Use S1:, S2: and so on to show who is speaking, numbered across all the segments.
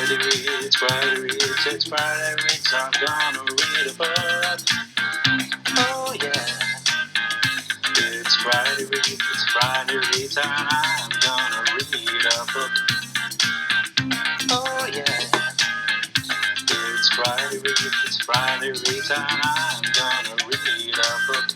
S1: Friday reads, it's Friday reads, I'm gonna read a book. Oh yeah. It's Friday reads, and I'm gonna read a book. Oh yeah. It's Friday reads, and I'm gonna read a book.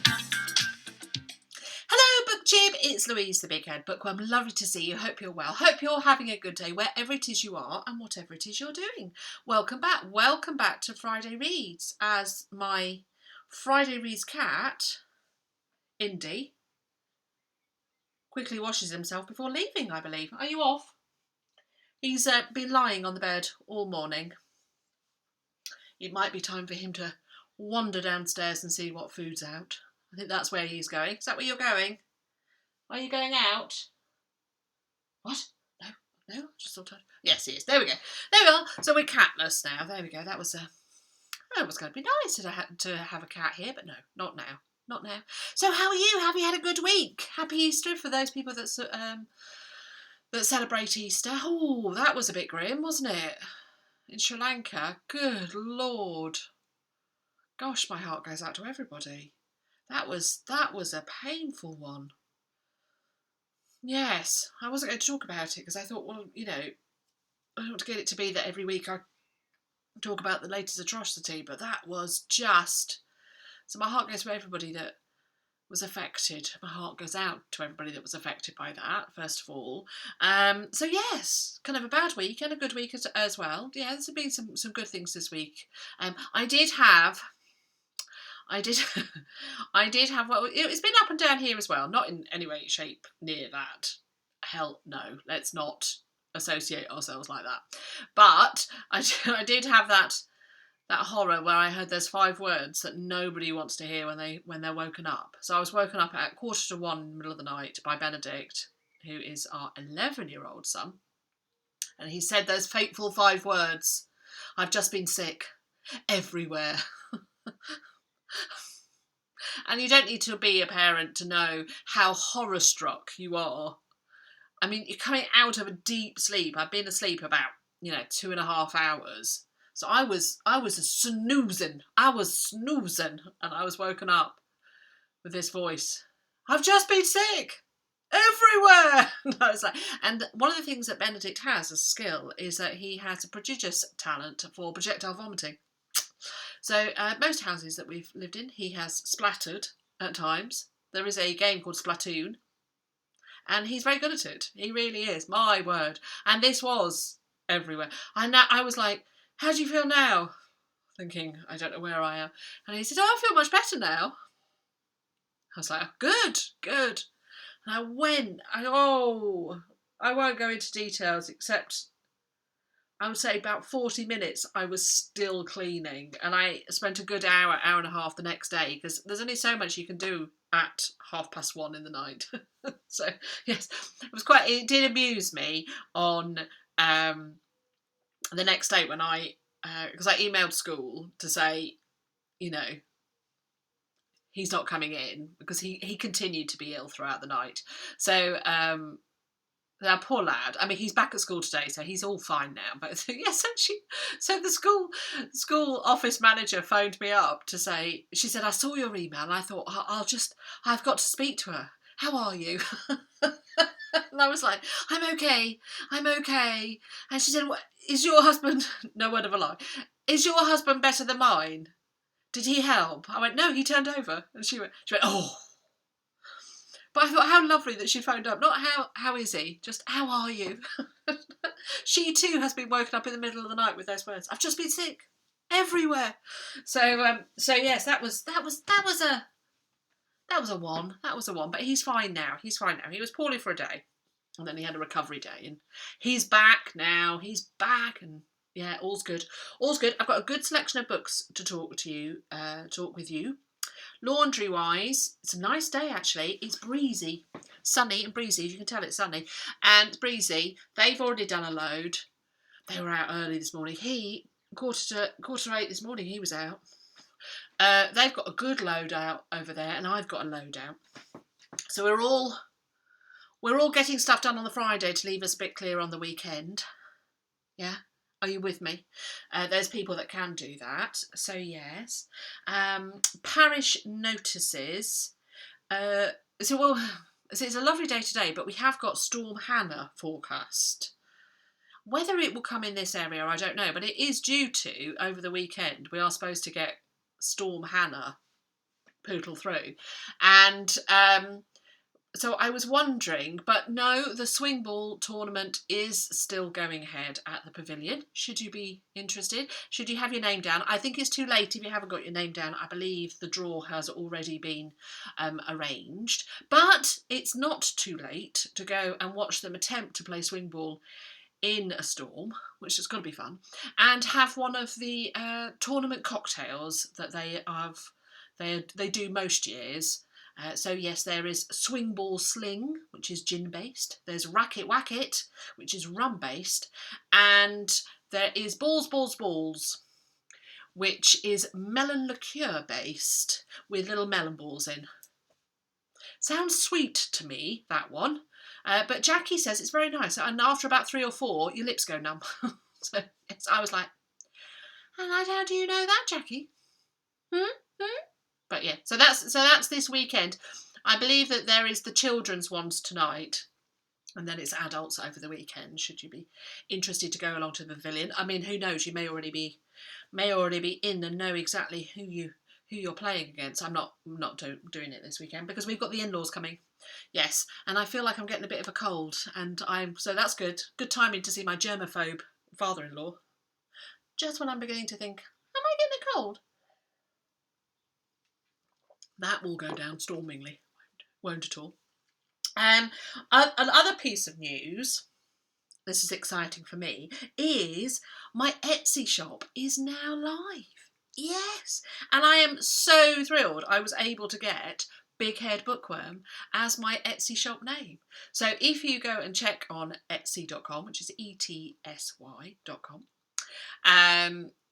S2: Hello, Book Jib. It's Louise, the Big-Haired Bookworm. Lovely to see you. Hope you're well. Hope you're having a good day wherever it is you are and whatever it is you're doing. Welcome back. Welcome back to Friday Reads. As my Friday Reads cat, Indy, quickly washes himself before leaving, I believe. Are you off? He's been lying on the bed all morning. It might be time for him to wander downstairs and see what food's out. I think that's where he's going. Is that where you're going? Are you going out? What? No, just thought yes, he is. There we go. There we are. So we're catless now. There we go. That was it was going to be nice to have a cat here, but no, not now. Not now. So how are you? Have you had a good week? Happy Easter for those people that celebrate Easter. Oh, that was a bit grim, wasn't it? In Sri Lanka. Good Lord. Gosh, my heart goes out to everybody. That was a painful one. Yes, I wasn't going to talk about it because I thought, well, you know, I don't want to get it to be that every week I talk about the latest atrocity, but that was just... So my heart goes to everybody that was affected. My heart goes out to everybody that was affected by that, first of all. So yes, kind of a bad week and a good week as well. Yeah, there's been some good things this week. I did have, well, it's been up and down here as well. Not in any way, shape near that. Hell no, let's not associate ourselves like that. But I did have that horror where I heard there's 5 words that nobody wants to hear when they're woken up. So I was woken up at 1:45 in the middle of the night by Benedict, who is our 11-year-old son. And he said those fateful 5 words. I've just been sick. Everywhere. And you don't need to be a parent to know how horror-struck you are. I mean, you're coming out of a deep sleep. I've been asleep about, 2.5 hours. So I was snoozing. And I was woken up with this voice. I've just been sick. Everywhere. And I was like, and one of the things that Benedict has as a skill is that he has a prodigious talent for projectile vomiting. So most houses that we've lived in, he has splattered at times. There is a game called Splatoon, and he's very good at it. He really is. My word. And this was everywhere. And I was like, how do you feel now? Thinking, I don't know where I am. And he said, I feel much better now. I was like, good. And I won't go into details except I would say about 40 minutes I was still cleaning. And I spent a good hour and a half the next day because there's only so much you can do at 1:30 in the night. So, yes, it did amuse me on... the next day when because I emailed school to say, he's not coming in because he continued to be ill throughout the night. So that poor lad. I mean, he's back at school today, so he's all fine now. But yes, so the school office manager phoned me up to say, she said, I saw your email and I thought I've got to speak to her. How are you? And I was like, I'm okay. And she said, is your husband, no word of a lie, is your husband better than mine? Did he help? I went, no, he turned over. And she went, oh. But I thought, how lovely that she phoned up. Not how is he, just how are you? She too has been woken up in the middle of the night with those words. I've just been sick. Everywhere. So yes, that was a one. But he's fine now. He was poorly for a day. And then he had a recovery day. And he's back now. And yeah, all's good. I've got a good selection of books to talk with you. Laundry-wise, it's a nice day, actually. It's breezy. Sunny and breezy. You can tell it's sunny. And breezy. They've already done a load. They were out early this morning. Quarter to 8 this morning, he was out. They've got a good load out over there, and I've got a load out. So we're all getting stuff done on the Friday to leave us a bit clear on the weekend. Yeah. Are you with me? There's people that can do that. So yes. Parish notices. It's a lovely day today, but we have got Storm Hannah forecast. Whether it will come in this area, I don't know, but it is due to, over the weekend, we are supposed to get Storm Hannah poodle through. And so I was wondering, but no, the swing ball tournament is still going ahead at the pavilion. Should you be interested? Should you have your name down? I think it's too late if you haven't got your name down. I believe the draw has already been arranged. But it's not too late to go and watch them attempt to play swing ball in a storm, which is going to be fun, and have one of the tournament cocktails that they do most years. So yes, there is Swing Ball Sling, which is gin based. There's Racket Wacket, which is rum based, and there is Balls Balls Balls, which is melon liqueur based with little melon balls in. Sounds sweet to me, that one. But Jackie says it's very nice, and after about 3 or 4, your lips go numb. So yes, I was like, and how do you know that, Jackie? But yeah, so that's this weekend. I believe that there is the children's ones tonight, and then it's adults over the weekend. Should you be interested to go along to the pavilion? I mean, who knows? You may already be in and know exactly who you're playing against. I'm not doing it this weekend because we've got the in-laws coming. Yes, and I feel like I'm getting a bit of a cold, and so that's good. Good timing to see my germaphobe father-in-law. Just when I'm beginning to think, am I getting a cold? That will go down stormingly. Won't at all. Another piece of news, this is exciting for me, is my Etsy shop is now live. Yes, and I am so thrilled I was able to get BighairedBookworm as my Etsy shop name. So if you go and check on Etsy.com, which is ETSY.com,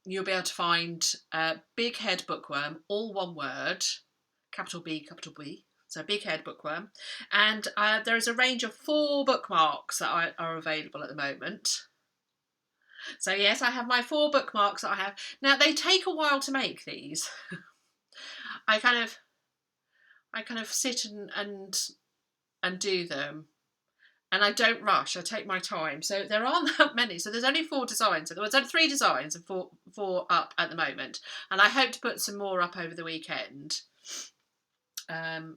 S2: you'll be able to find BighairedBookworm, all one word, capital B, so BighairedBookworm, and there is a range of 4 bookmarks that are available at the moment. So yes, I have my 4 bookmarks that I have. Now they take a while to make these. I kind of sit and do them, and I don't rush. I take my time. So there aren't that many. So there's only 4 designs. So there was only 3 designs and 4 up at the moment, and I hope to put some more up over the weekend.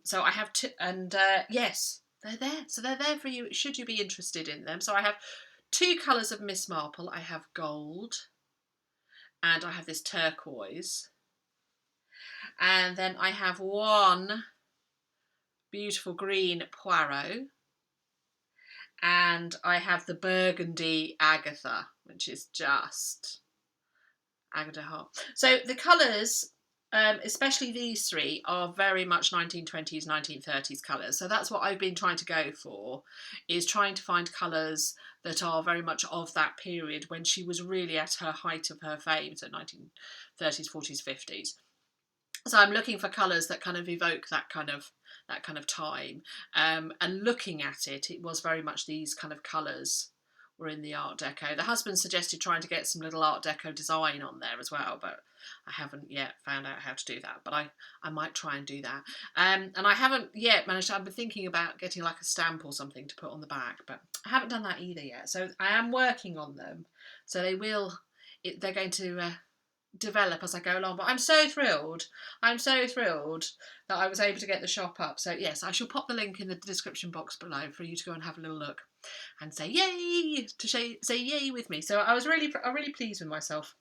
S2: So I have 2, and yes, they're there. So they're there for you should you be interested in them. So I have 2 colours of Miss Marple. I have gold, and I have this turquoise, and then I have 1 beautiful green Poirot, and I have the burgundy Agatha, which is just Agatha Hart. So the colours, especially these 3, are very much 1920s, 1930s colours. So that's what I've been trying to go for, is trying to find colours that are very much of that period when she was really at her height of her fame, so 1930s, 40s, 50s. So I'm looking for colours that kind of evoke that kind of time. And looking at it, it was very much these kind of colours were in the Art Deco. The husband suggested trying to get some little Art Deco design on there as well, but I haven't yet found out how to do that. But I might try and do that. And I haven't yet managed to, I've been thinking about getting like a stamp or something to put on the back, but I haven't done that either yet. So I am working on them. So they're going to develop as I go along, but I'm so thrilled that I was able to get the shop up. So yes, I shall pop the link in the description box below for you to go and have a little look and say yay, to say yay with me. So I was really pleased with myself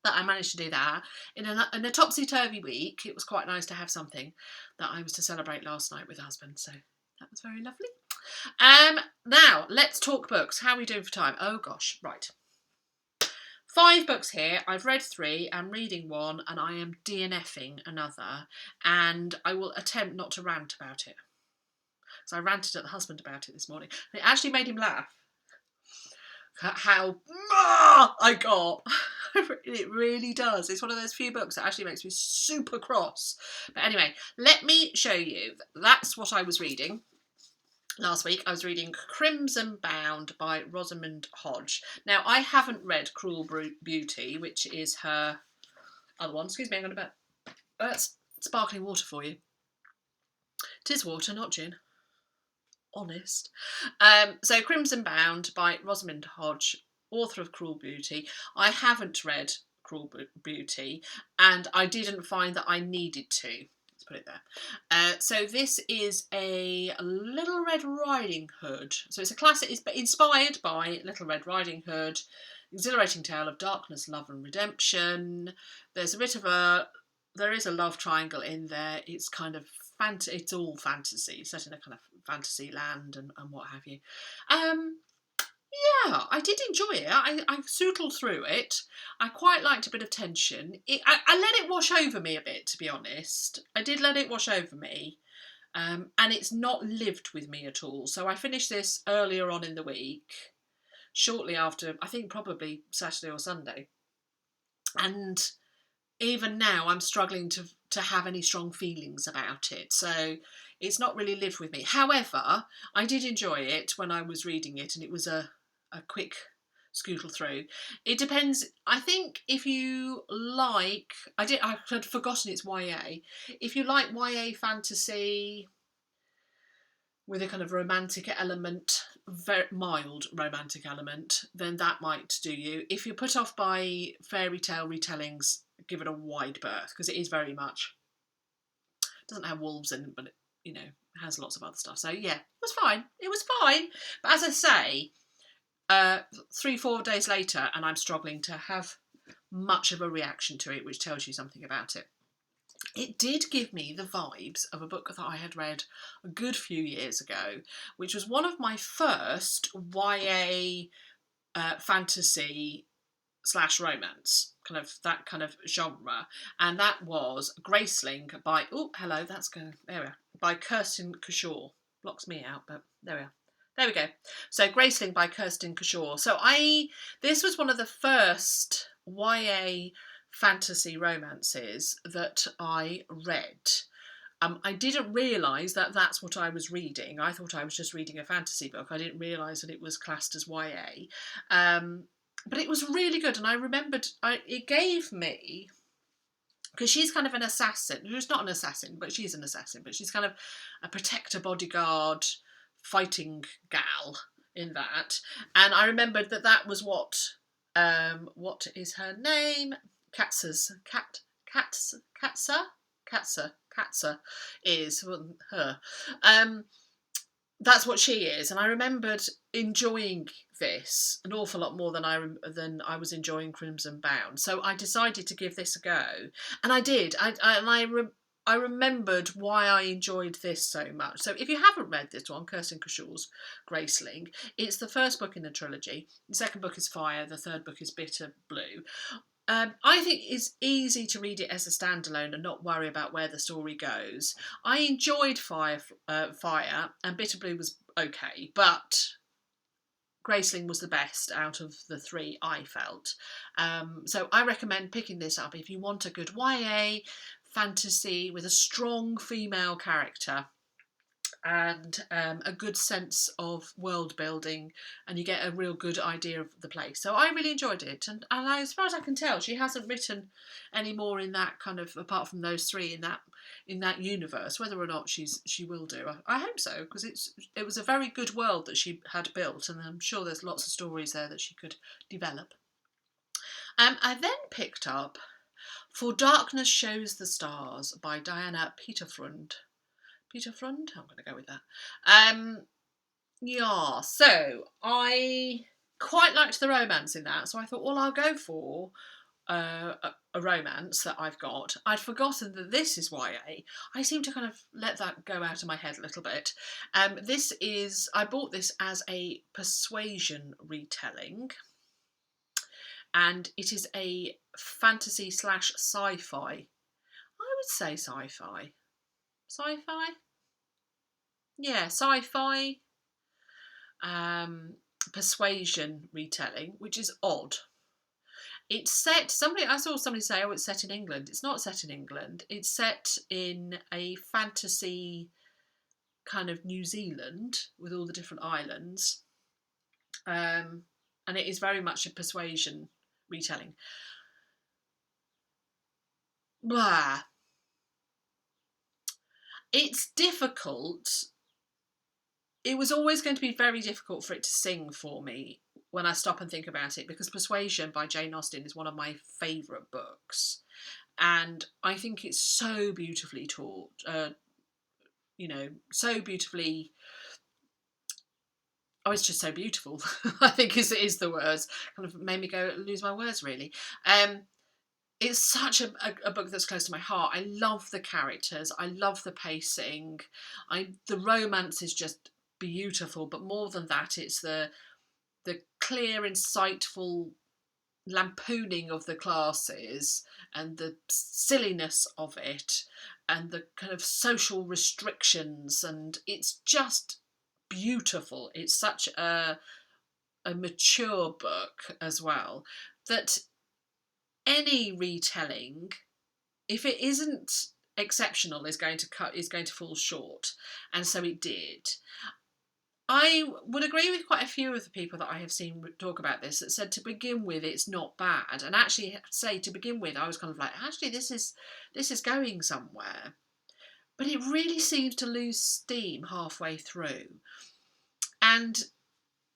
S2: that I managed to do that in a topsy-turvy week. It was quite nice to have something that I was to celebrate last night with the husband, so that was very lovely. Now let's talk books. How are we doing for time? Oh gosh, right. 5 books here. I've read 3, I'm reading 1, and I am DNFing another, and I will attempt not to rant about it. So I ranted at the husband about it this morning. It actually made him laugh. How I got. It really does. It's one of those few books that actually makes me super cross. But anyway, let me show you. That's what I was reading. last week I was reading Crimson Bound by Rosamund Hodge. Now, I haven't read Cruel Beauty, which is her other one. Excuse me, I'm going to that's sparkling water for you. 'Tis water, not gin. Honest. So Crimson Bound by Rosamund Hodge, author of Cruel Beauty. I haven't read Cruel Beauty, and I didn't find that I needed to. Let's put it there. So this is a Little Red Riding Hood. So it's a classic. It's inspired by Little Red Riding Hood. Exhilarating tale of darkness, love, and redemption. There's a bit of there is a love triangle in there. It's kind of it's all fantasy, set in a kind of fantasy land and what have you. Yeah, I did enjoy it. I sootled through it. I quite liked a bit of tension. I let it wash over me a bit, to be honest. I did let it wash over me. And it's not lived with me at all. So I finished this earlier on in the week, shortly after, I think probably Saturday or Sunday. And even now I'm struggling to have any strong feelings about it. So it's not really lived with me. However, I did enjoy it when I was reading it, and it was a quick scootle through. It depends. I think if you like, I had forgotten it's YA. If you like YA fantasy with a kind of romantic element, very mild romantic element, then that might do you. If you're put off by fairy tale retellings, give it a wide berth, because it is very much, it doesn't have wolves in it, but it, has lots of other stuff. So yeah, it was fine. But as I say, 3-4 days later, and I'm struggling to have much of a reaction to it, which tells you something about it. It did give me the vibes of a book that I had read a good few years ago, which was one of my first YA fantasy / romance, that kind of genre, and that was Graceling by by Kirsten Cashore. Blocks me out, but there we go. So Graceling by Kirsten Cashore. So this was one of the first YA fantasy romances that I read. I didn't realise that that's what I was reading. I thought I was just reading a fantasy book. I didn't realise that it was classed as YA. But it was really good, and I remembered it gave me, because she's kind of an assassin, who's not an assassin, but she's an assassin, but she's kind of a protector, bodyguard, fighting gal in that. And I remembered that was what is her name? Katsa is her. That's what she is, and I remembered enjoying this an awful lot more than I was enjoying Crimson Bound. So I decided to give this a go, and I did. I remembered why I enjoyed this so much. So if you haven't read this one, Kirsten Cashore's Graceling, it's the first book in the trilogy. The second book is Fire. The third book is Bitter Blue. I think it's easy to read it as a standalone and not worry about where the story goes. I enjoyed Fire, and Bitter Blue was okay, but Graceling was the best out of the three, I felt. So I recommend picking this up if you want a good YA fantasy with a strong female character and a good sense of world building, and you get a real good idea of the place. So I really enjoyed it, and as far as I can tell, she hasn't written any more in that kind of, apart from those three in that universe. Whether or not she will do, I hope so, because it was a very good world that she had built, and I'm sure there's lots of stories there that she could develop. I then picked up For Darkness Shows the Stars by Diana Peterfrund. I'm going to go with that. Yeah, so I quite liked the romance in that, so I thought, well, I'll go for a romance that I've got. I'd forgotten that this is YA. I seem to kind of let that go out of my head a little bit. I bought this as a persuasion retelling, and it is a fantasy / sci-fi. I would say sci-fi. Sci-fi? Yeah, sci-fi persuasion retelling, which is odd. It's set, I saw somebody say, oh, it's set in England. It's not set in England. It's set in a fantasy kind of New Zealand with all the different islands. And it is very much a persuasion retelling. Blah. It's difficult. It was always going to be very difficult for it to sing for me when I stop and think about it, because Persuasion by Jane Austen is one of my favourite books. And I think it's so beautifully taught, so beautifully... Oh, it's just so beautiful, I think is the words. Kind of made me lose my words, really. It's such a book that's close to my heart. I love the characters. I love the pacing. The romance is just beautiful. But more than that, it's the clear, insightful lampooning of the classes and the silliness of it and the kind of social restrictions. And it's just beautiful. It's such a mature book as well, that any retelling, if it isn't exceptional, is going to fall short, and so it did. I would agree with quite a few of the people that I have seen talk about this that said to begin with it's not bad, and actually say to begin with I was kind of like, actually this is going somewhere, but it really seems to lose steam halfway through. And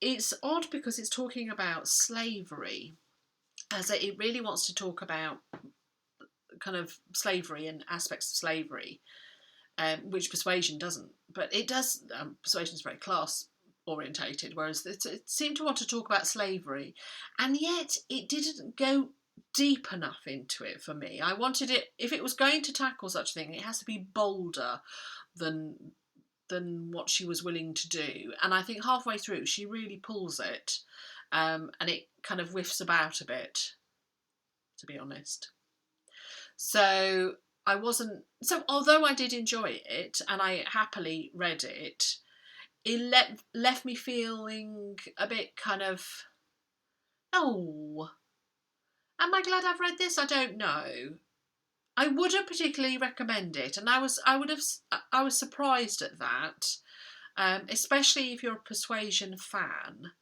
S2: it's odd because it's talking about slavery, as it really wants to talk about kind of slavery and aspects of slavery, which Persuasion doesn't. But it does. Persuasion is very class orientated, whereas it seemed to want to talk about slavery, and yet it didn't go deep enough into it for me. I wanted it, if it was going to tackle such a thing, it has to be bolder than what she was willing to do. And I think halfway through she really pulls it, and it kind of whiffs about a bit, to be honest. So although I did enjoy it and I happily read it, it left me feeling a bit kind of, oh, am I glad I've read this? I don't know. I wouldn't particularly recommend it, and I was surprised at that, especially if you're a Persuasion fan.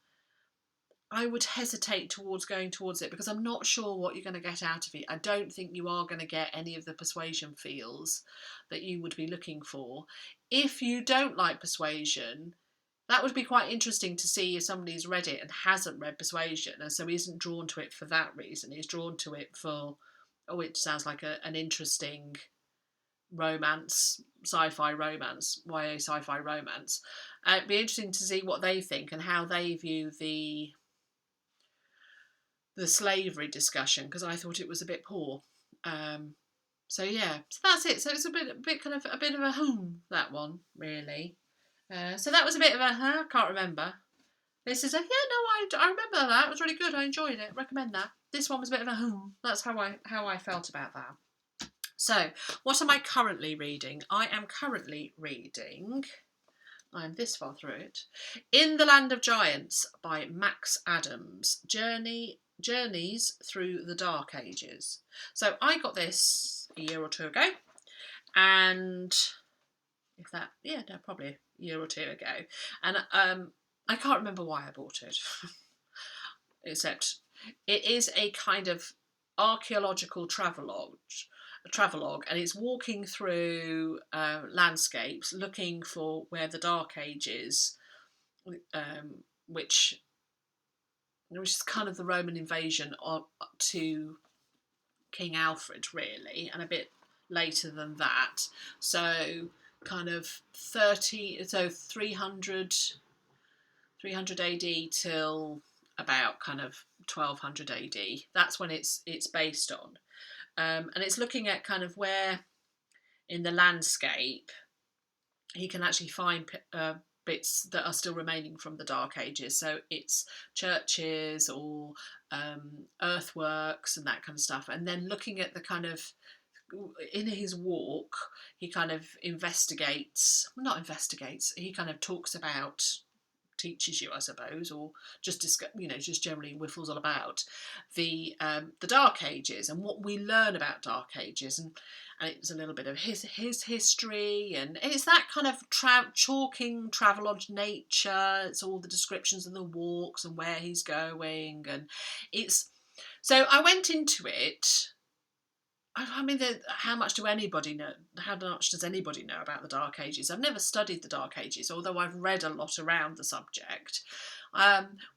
S2: I would hesitate towards going towards it because I'm not sure what you're going to get out of it. I don't think you are going to get any of the Persuasion feels that you would be looking for. If you don't like Persuasion, that would be quite interesting to see if somebody's read it and hasn't read Persuasion, and so isn't drawn to it for that reason. He's drawn to it for, oh, it sounds like an interesting romance, sci-fi romance, YA sci-fi romance. It'd be interesting to see what they think and how they view the slavery discussion, because I thought it was a bit poor. So that's it. So it's a bit of a that one, really. So that was a bit of a can't remember. This is I remember that. It was really good. I enjoyed it. Recommend that. This one was a bit of a That's how I felt about that. So, what am I currently reading? I am currently reading, I'm this far through it, In the Land of Giants by Max Adams. Journeys Through the Dark Ages. So I got this a year or two ago, and probably a year or two ago, and I can't remember why I bought it, except it is a kind of archaeological travelogue, and it's walking through landscapes looking for where the Dark Ages, which is kind of the Roman invasion to King Alfred, really, and a bit later than that. So kind of 300 AD till about kind of 1200 AD. That's when it's based on. And it's looking at kind of where in the landscape he can actually find bits that are still remaining from the Dark Ages. So it's churches or earthworks and that kind of stuff. And then looking at the kind of, in his walk, he kind of he kind of talks about teaches you, I suppose, or just just generally whiffles on about the Dark Ages and what we learn about Dark Ages, and it's a little bit of his history, and it's that kind of chalking travelogue nature. It's all the descriptions of the walks and where he's going, and it's so I went into it. I mean, how much do anybody know? How much does anybody know about the Dark Ages? I've never studied the Dark Ages, although I've read a lot around the subject,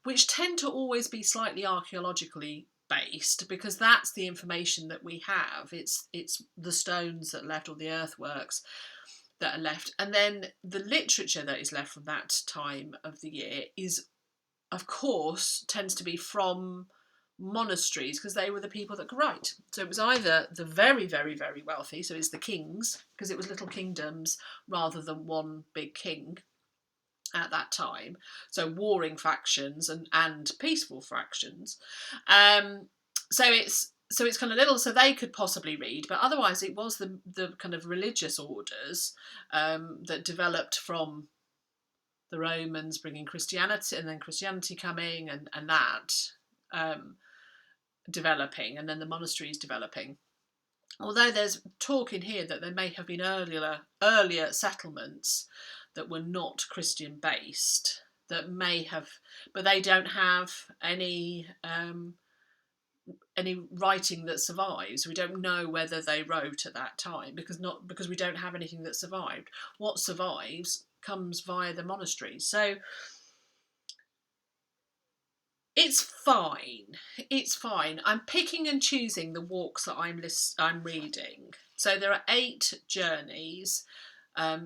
S2: which tend to always be slightly archaeologically based, because that's the information that we have. It's the stones that are left, or the earthworks that are left, and then the literature that is left from that time of the year is, of course, tends to be from monasteries, because they were the people that could write. So it was either the very, very, very wealthy, so it's the kings, because it was little kingdoms rather than one big king at that time, so warring factions and peaceful factions. So it's kind of little, so they could possibly read, but otherwise it was the kind of religious orders that developed from the Romans bringing Christianity, and then Christianity coming, and that developing, and then the monasteries developing. Although there's talk in here that there may have been earlier settlements that were not Christian based, that may have, but they don't have any writing that survives. We don't know whether they wrote at that time, because we don't have anything that survived. What survives comes via the monasteries. So it's fine. It's fine. I'm picking and choosing the walks that I'm reading. So there are 8 journeys,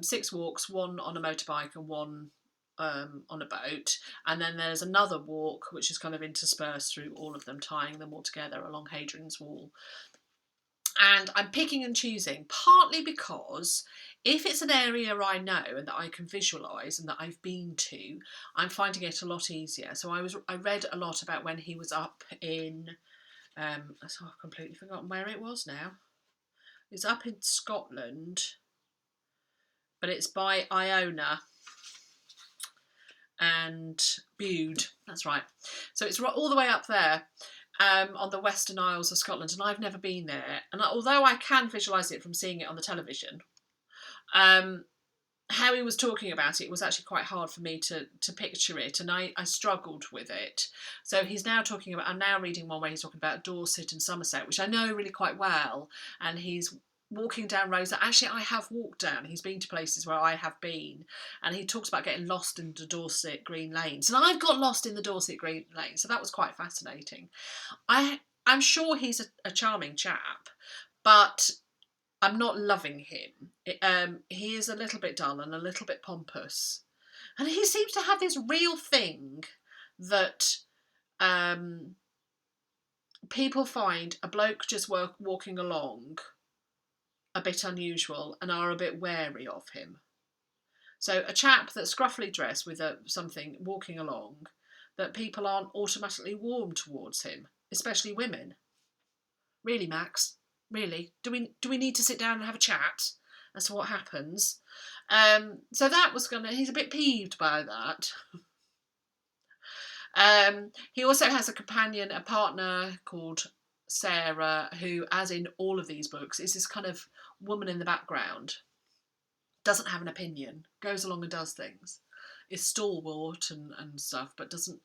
S2: 6 walks, 1 on a motorbike and 1 on a boat. And then there's another walk which is kind of interspersed through all of them, tying them all together along Hadrian's Wall. And I'm picking and choosing, partly because if it's an area I know and that I can visualise and that I've been to, I'm finding it a lot easier. So I read a lot about when he was up in, I've completely forgotten where it was now. It's up in Scotland, but it's by Iona and Bude. That's right. So it's all the way up there. On the Western Isles of Scotland, and I've never been there. And although I can visualise it from seeing it on the television, how he was talking about it was actually quite hard for me to picture it, and I struggled with it. So he's now talking about, I'm now reading one where he's talking about Dorset and Somerset, which I know really quite well, and he's walking down roads that actually I have walked down. He's been to places where I have been, and he talks about getting lost into Dorset Green Lanes, and I've got lost in the Dorset Green Lanes, so that was quite fascinating. I'm sure he's a charming chap, but I'm not loving him. He is a little bit dull and a little bit pompous, and he seems to have this real thing that people find a bloke just walking along a bit unusual and are a bit wary of him. So a chap that's scruffily dressed with something walking along, that people aren't automatically warm towards him, especially women. Really, Max? Really? Do we need to sit down and have a chat as to what happens? So that was he's a bit peeved by that. He also has a companion, a partner called Sarah, who, as in all of these books, is this kind of woman in the background. Doesn't have an opinion, goes along and does things, is stalwart and stuff, but doesn't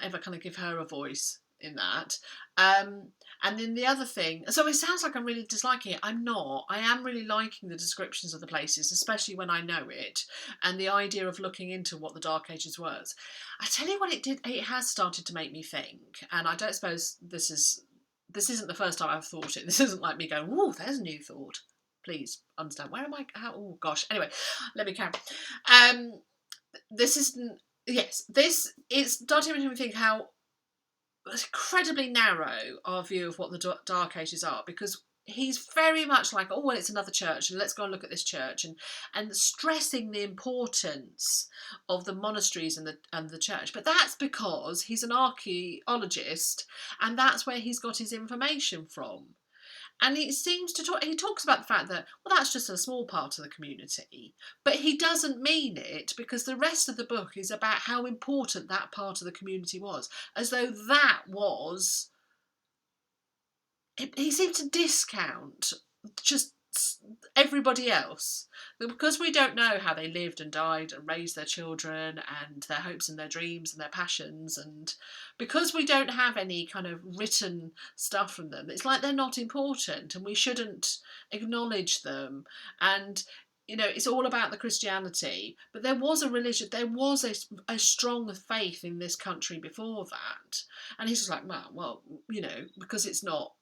S2: ever kind of give her a voice in that. And then the other thing, so it sounds like I'm really disliking it. I'm not. I am really liking the descriptions of the places, especially when I know it, and the idea of looking into what the Dark Ages was. I tell you what it did, it has started to make me think, and I don't suppose this isn't the first time I've thought it. This isn't like me going, "Ooh, there's a new thought." Please understand. Where am I? Oh gosh. Anyway, let me carry on. This isn't. Yes, this it's starting to make me think how incredibly narrow our view of what the Dark Ages are, because he's very much like, oh well, it's another church, and let's go and look at this church, and stressing the importance of the monasteries and the church. But that's because he's an archaeologist, and that's where he's got his information from. And he seems to talk, he talks about the fact that, well, that's just a small part of the community, but he doesn't mean it, because the rest of the book is about how important that part of the community was, as though that was, he seemed to discount just everybody else, because we don't know how they lived and died and raised their children and their hopes and their dreams and their passions, and because we don't have any kind of written stuff from them, it's like they're not important and we shouldn't acknowledge them. And it's all about the Christianity, but there was a religion, there was a strong faith in this country before that. And he's just like, well, because it's not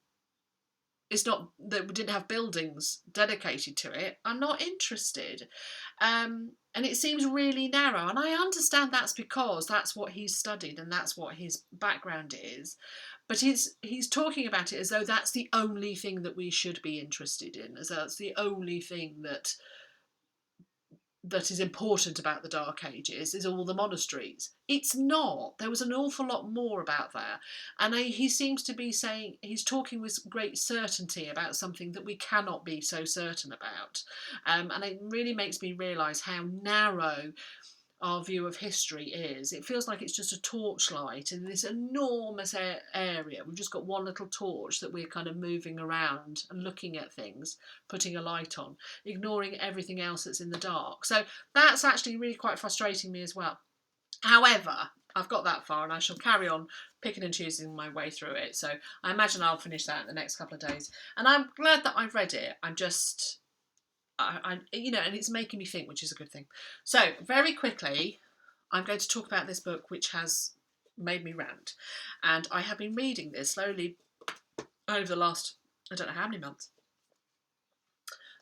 S2: that we didn't have buildings dedicated to it, I'm not interested. And it seems really narrow. And I understand that's because that's what he's studied and that's what his background is. But he's talking about it as though that's the only thing that we should be interested in, as though that's the only thing that is important about the Dark Ages is all the monasteries. It's not. There was an awful lot more about that. And he seems to be saying, he's talking with great certainty about something that we cannot be so certain about. And it really makes me realise how narrow our view of history is. It feels like it's just a torchlight in this enormous area. We've just got one little torch that we're kind of moving around and looking at things, putting a light on, ignoring everything else that's in the dark. So that's actually really quite frustrating me as well. However, I've got that far and I shall carry on picking and choosing my way through it. So I imagine I'll finish that in the next couple of days. And I'm glad that I've read it. I'm just... and it's making me think, which is a good thing. So, very quickly, I'm going to talk about this book, which has made me rant. And I have been reading this slowly over the last, I don't know how many months.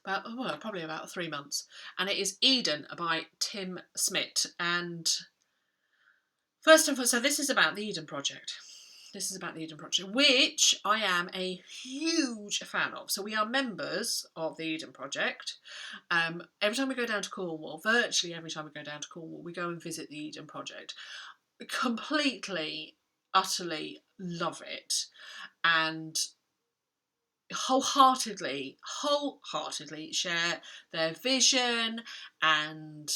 S2: Probably about 3 months. And it is Eden by Tim Smith. And first of all, so this is about the Eden Project. This is about the Eden Project, which I am a huge fan of. So we are members of the Eden Project. Every time we go down to Cornwall, virtually every time we go down to Cornwall, we go and visit the Eden Project. Completely, utterly love it. And wholeheartedly share their vision and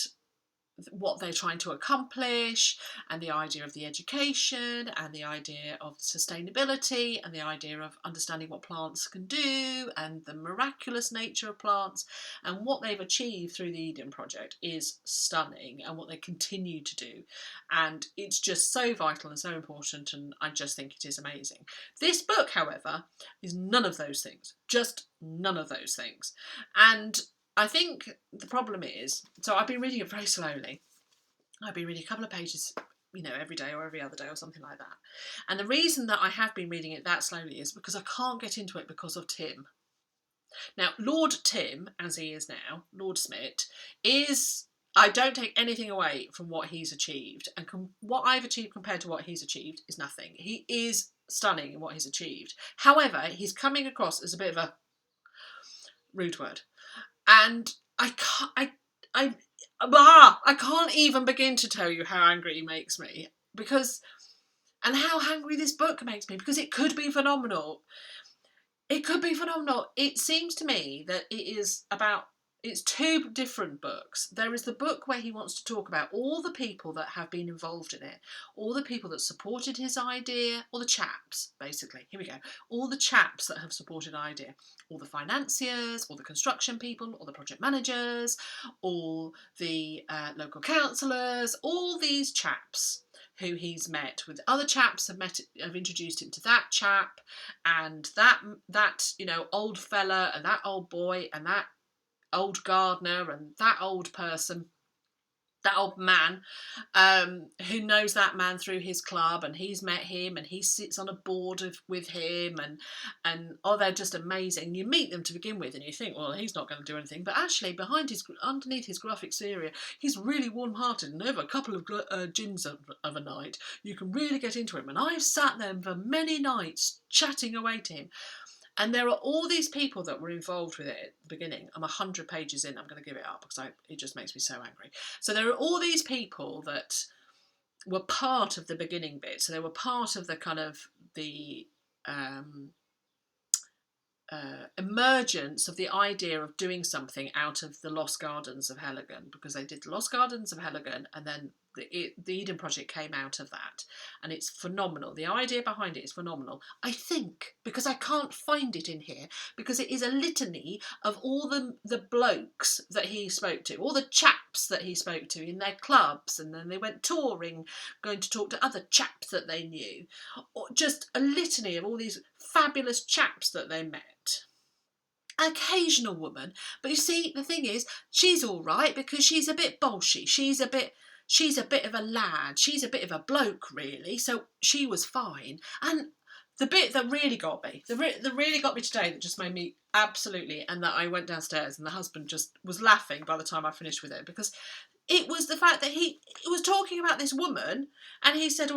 S2: what they're trying to accomplish, and the idea of the education and the idea of sustainability and the idea of understanding what plants can do and the miraculous nature of plants, and what they've achieved through the Eden Project is stunning, and what they continue to do, and it's just so vital and so important, and I just think it is amazing. This book, however, is none of those things, just none of those things. And I think the problem is, so I've been reading it very slowly. I've been reading a couple of pages, every day or every other day or something like that. And the reason that I have been reading it that slowly is because I can't get into it because of Tim. Now, Lord Tim, as he is now, Lord Smith, I don't take anything away from what he's achieved. And what I've achieved compared to what he's achieved is nothing. He is stunning in what he's achieved. However, he's coming across as a bit of a rude word. And I can't even begin to tell you how angry he makes me, and how angry this book makes me, because it could be phenomenal. It could be phenomenal. It seems to me that it's two different books. There is the book where he wants to talk about all the people that have been involved in it, all the people that supported his idea, all the chaps, basically. Here we go. All the chaps that have supported the idea. All the financiers, all the construction people, all the project managers, all the local councillors, all these chaps who he's met with. Other chaps have introduced him to that chap, and that old fella and that old boy and that old gardener and that old person, that old man, who knows that man through his club, and he's met him and he sits on a board with him, and they're just amazing. You meet them to begin with and you think, well, he's not going to do anything, but actually underneath his gruff exterior, he's really warm-hearted, and over a couple of gins of a night you can really get into him. And I've sat there for many nights chatting away to him. And there are all these people that were involved with it at the beginning. I'm 100 pages in. I'm going to give it up because it just makes me so angry. So there are all these people that were part of the beginning bit. So they were part of the kind of the emergence of the idea of doing something out of the Lost Gardens of Helligan, because they did the Lost Gardens of Helligan, and then the Eden Project came out of that, and it's phenomenal. The idea behind it is phenomenal. I think, because I can't find it in here, because it is a litany of all the blokes that he spoke to, all the chaps that he spoke to in their clubs, and then they went touring, going to talk to other chaps that they knew, or just a litany of all these fabulous chaps that they met. An occasional woman, but you see, the thing is, she's all right because she's a bit bolshy. She's a bit of a lad. She's a bit of a bloke, really. So she was fine. And the bit that really got me, that really got me today, that just made me absolutely, and that I went downstairs and the husband just was laughing by the time I finished with it, because it was the fact that he was talking about this woman, and he said,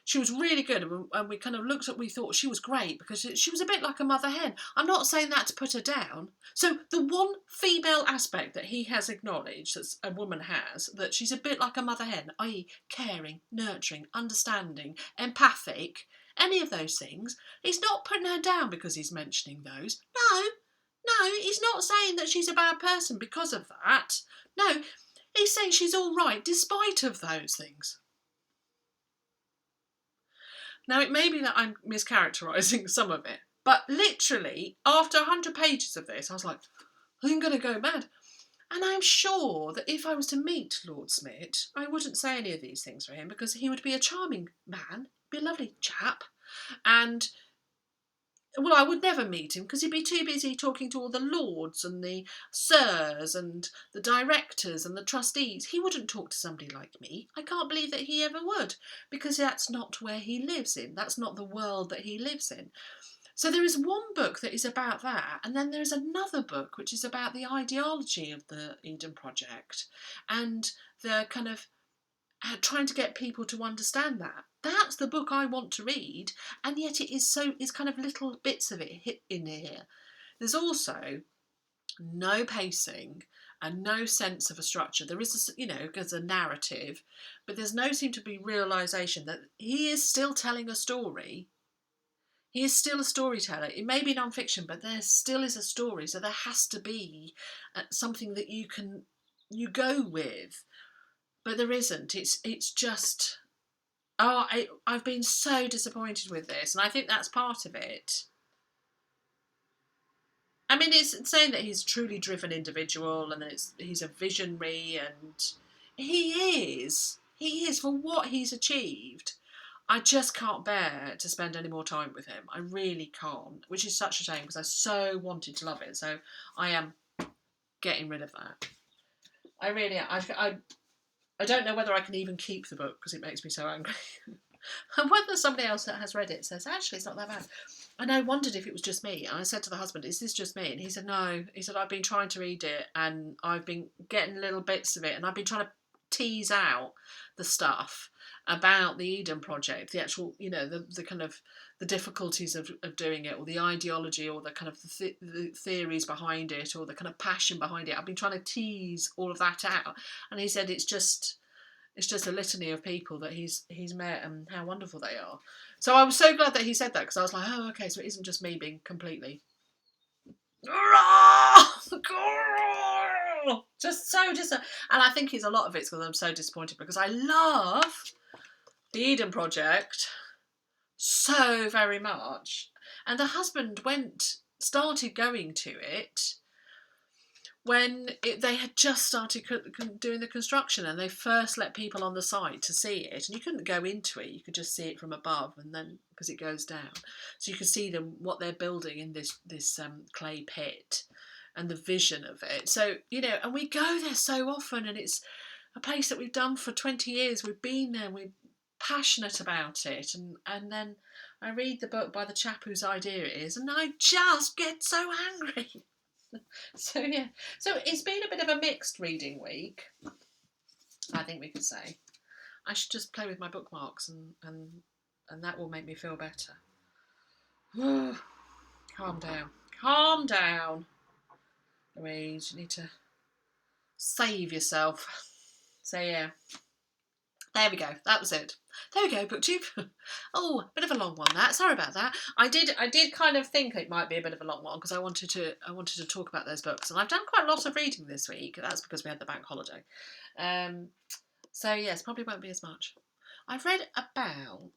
S2: she was really good, and we kind of looked at, we thought she was great because she was a bit like a mother hen. I'm not saying that to put her down. So the one female aspect that he has acknowledged, that a woman has, that she's a bit like a mother hen, i.e. caring, nurturing, understanding, empathic, any of those things, he's not putting her down because he's mentioning those. No, he's not saying that she's a bad person because of that. No, he's saying she's all right despite of those things. Now, it may be that I'm mischaracterising some of it, but literally, after 100 pages of this, I was like, I'm going to go mad. And I'm sure that if I was to meet Lord Smith, I wouldn't say any of these things for him, because he would be a charming man, be a lovely chap, and... well, I would never meet him because he'd be too busy talking to all the lords and the sirs and the directors and the trustees. He wouldn't talk to somebody like me. I can't believe that he ever would, because that's not where he lives in. That's not the world that he lives in. So there is one book that is about that, and then there's another book which is about the ideology of the Eden Project and the kind of trying to get people to understand that. That's the book I want to read, and yet it's kind of little bits of it hit in here. There's also no pacing and no sense of a structure. There is, there's a narrative, but there's no seem to be realisation that he is still telling a story. He is still a storyteller. It may be non-fiction, but there still is a story, so there has to be something that you go with. But there isn't. It's just... I've been so disappointed with this, and I think that's part of it. I mean, it's saying that he's a truly driven individual and he's a visionary, and he is for what he's achieved. I just can't bear to spend any more time with him. I really can't, which is such a shame because I so wanted to love it. So I am getting rid of that. I really am. I don't know whether I can even keep the book because it makes me so angry. And whether somebody else that has read it says, actually, it's not that bad. And I wondered if it was just me. And I said to the husband, is this just me? And he said, no. He said, I've been trying to read it and I've been getting little bits of it and I've been trying to tease out the stuff about the Eden Project, the actual, the kind of the difficulties of doing it, or the ideology, or the kind of the theories behind it, or the kind of passion behind it. I've been trying to tease all of that out. And he said it's just a litany of people that he's met and how wonderful they are. So I was so glad that he said that, because I was like, oh, okay, so it isn't just me being completely and I think a lot of it's because I'm so disappointed, because I love the Eden Project so very much, and the husband started going to it when they had just started doing the construction, and they first let people on the site to see it, and you couldn't go into it, you could just see it from above, and then because it goes down, so you could see what they're building in this clay pit and the vision of it. So and we go there so often, and it's a place that we've done for 20 years. We've been there, we're passionate about it, and then I read the book by the chap whose idea it is, and I just get so angry. So it's been a bit of a mixed reading week, I think we could say. I should just play with my bookmarks and that will make me feel better. Calm down, Louise, you need to save yourself. So yeah, There we go. That was it. There we go, BookTube. Oh, a bit of a long one. That. Sorry about that. I did kind of think it might be a bit of a long one because I wanted to talk about those books, and I've done quite a lot of reading this week. That's because we had the bank holiday. So yes, probably won't be as much. I've read about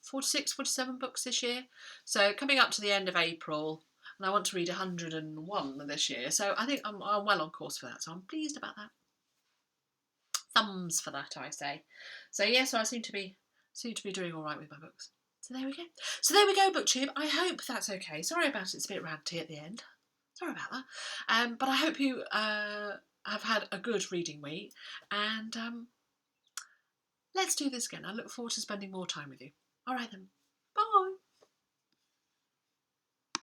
S2: 46, 47 books this year. So coming up to the end of April, and I want to read 101 this year. So I think I'm well on course for that. So I'm pleased about that. Thumbs for that, I say. So yeah, so I seem to be doing all right with my books. So there we go, BookTube. I hope that's okay. Sorry about it's a bit ranty at the end. Sorry about that. But I hope you have had a good reading week, and let's do this again. I look forward to spending more time with you. All right then. Bye.